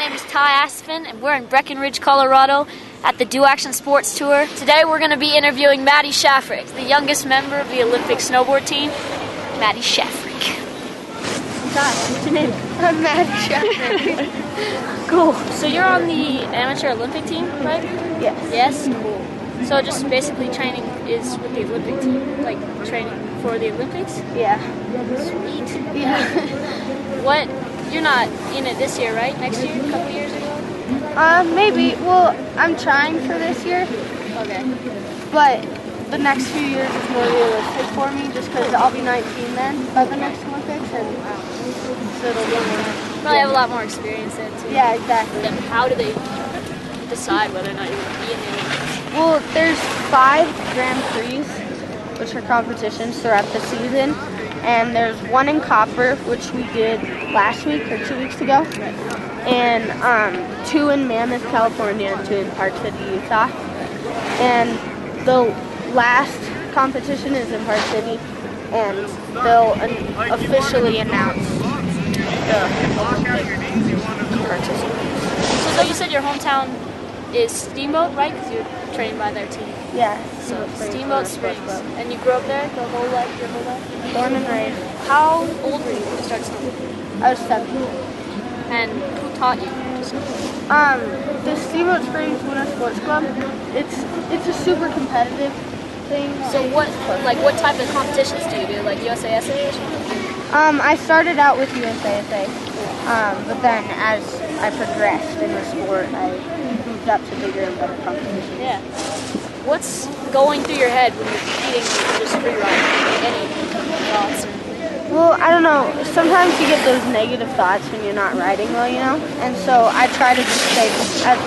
name is Ty Aspin, and we're in Breckenridge, Colorado at the Do Action Sports Tour. Today we're going to be interviewing Maddy Shaffrick, the youngest member of the Olympic snowboard team. Maddy Shaffrick. Ty, what's your name? I'm Maddy Shaffrick. Cool. So you're on the amateur Olympic team, right? Yes. Yes? Cool. So just basically training is with the Olympic team, like training for the Olympics? Yeah. Sweet. Yeah. What? You're not in it this year, right? Next year? A couple years ago? Maybe. Well, I'm trying for this year. Okay. But the next few years is more realistic for me just because I'll be 19 then by the next Olympics. And so it'll be more. Probably have a lot more experience then, too. Yeah, exactly. Then how do they decide whether or not you're going to be in the Olympics? Well, there's 5 Grand Prix, which are competitions throughout the season. And there's one in Copper, which we did last week or 2 weeks ago. And 2 in Mammoth, California, and 2 in Park City, Utah. And the last competition is in Park City, and they'll officially announce the Olympic participants. So you said your hometown is Steamboat, right? Because you're trained by their team. Yeah. So Steamboat Springs. And you grew up there your whole life? Born and raised. How old were you when you started snowboarding? I was 7. And who taught you to snowboard? The Steamboat Springs Winter Sports Club. It's a super competitive thing. So what type of competitions do you do? Like USASA or something? I started out with USASA, but then as I progressed in the sport, I moved up to bigger and better competitions. Yeah. What's going through your head when you're competing or just freeriding? Any thoughts? Well, I don't know. Sometimes you get those negative thoughts when you're not riding well, you know? And so I try to just stay as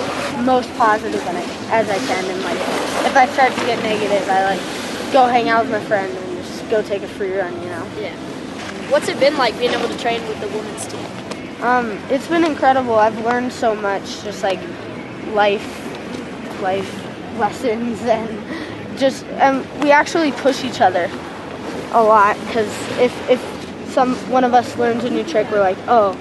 most positive as I can. And like, if I start to get negative, I like go hang out with my friend and just go take a free run, you know? Yeah. What's it been like being able to train with the women's team? It's been incredible. I've learned so much, just like life lessons, and just we actually push each other a lot, because if one of us learns a new trick, we're like, oh,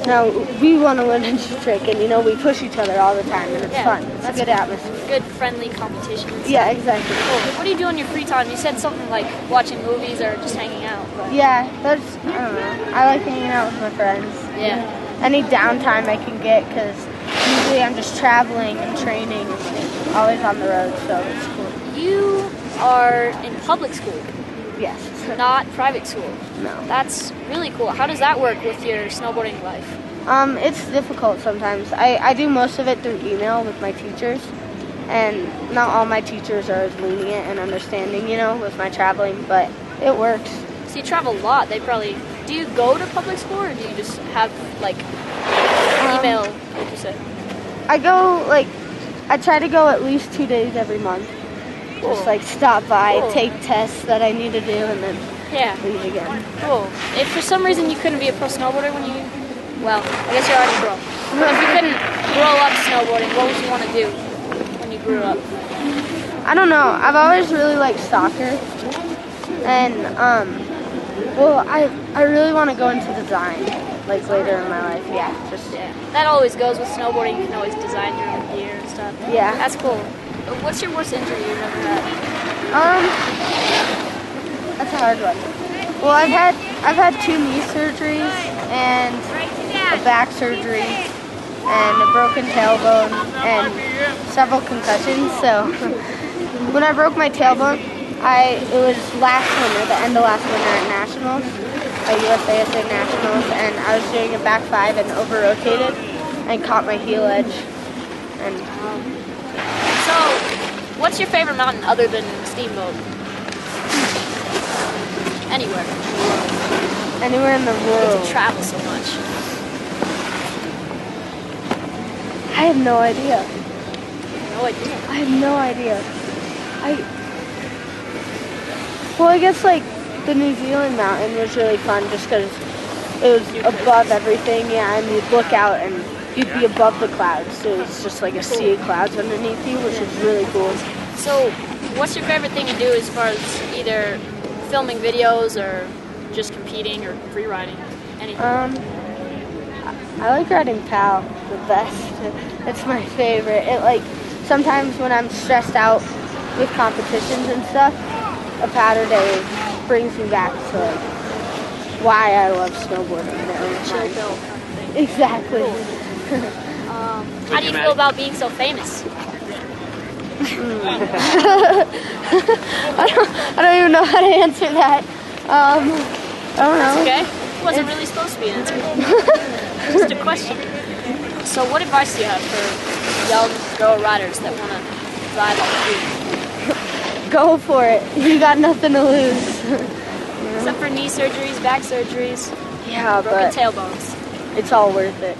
now we want to learn a new trick, and we push each other all the time, and it's fun. It's a good atmosphere. Good friendly competition. Yeah, exactly. Cool. What do you do in your free time? You said something like watching movies or just hanging out. But yeah, I don't know. I like hanging out with my friends. Yeah. Any downtime I can get, because usually I'm just traveling and training and always on the road, so it's cool. You are in public school. Yes. Not private school. No. That's really cool. How does that work with your snowboarding life? It's difficult sometimes. I do most of it through email with my teachers, and not all my teachers are as lenient and understanding, with my traveling, but it works. So you travel a lot. Do you go to public school, or do you just have, email, like you said? I try to go at least 2 days every month. Cool. Just, stop by, Cool. take tests that I need to do, and then leave again. Cool. If for some reason you couldn't be a pro snowboarder when you, I guess you're already pro. If you couldn't grow up snowboarding, what would you want to do when you grew up? I don't know. I've always really liked soccer, and I really want to go into design, later in my life. Yeah, That always goes with snowboarding. You can always design your own gear and stuff. Yeah. That's cool. What's your worst injury you've ever had? That's a hard one. Well, I've had 2 knee surgeries and a back surgery and a broken tailbone and several concussions. So when I broke my tailbone, it was last winter, the end of last winter at Nationals, at USASA Nationals, and I was doing a back 5 and over-rotated and caught my heel edge. And so, what's your favorite mountain other than Steamboat? Anywhere. Anywhere in the world. You travel so much. I have no idea. No idea. I have no idea. I guess the New Zealand mountain was really fun just because it was above everything, and you'd look out and you'd be above the clouds, so it's just like a sea of clouds underneath you, which is really cool. So, what's your favorite thing to do as far as either filming videos or just competing or free riding? Anything? I like riding PAL. the best. It's my favorite. It like sometimes when I'm stressed out with competitions and stuff, a powder day brings me back to like why I love snowboarding. Chill pill. Exactly. How do you feel about being so famous? I don't even know how to answer that. I don't know. Okay. It wasn't really supposed to be an answer. Just a question. So what advice do you have for young girl riders that want to ride on the beach? Go for it. You got nothing to lose. Except for knee surgeries, back surgeries, Yeah, broken but tailbones. it's all worth it.